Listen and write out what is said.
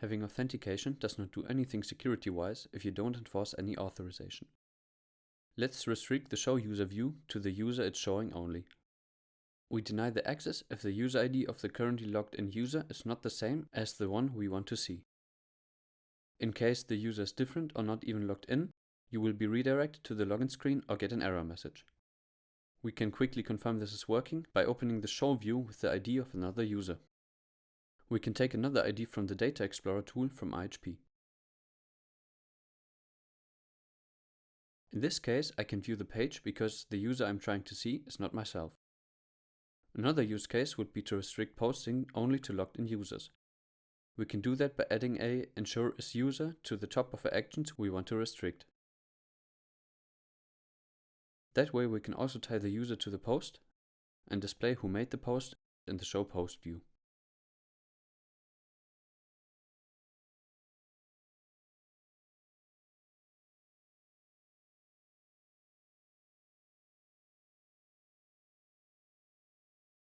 Having authentication does not do anything security-wise if you don't enforce any authorization. Let's restrict the show user view to the user it's showing only. We deny the access if the user ID of the currently logged in user is not the same as the one we want to see. In case the user is different or not even logged in, you will be redirected to the login screen or get an error message. We can quickly confirm this is working by opening the show view with the ID of another user. We can take another ID from the Data Explorer tool from IHP. In this case, I can view the page because the user I'm trying to see is not myself. Another use case would be to restrict posting only to logged in users. We can do that by adding a ensure is user to the top of the actions we want to restrict. That way we can also tie the user to the post and display who made the post in the show post view.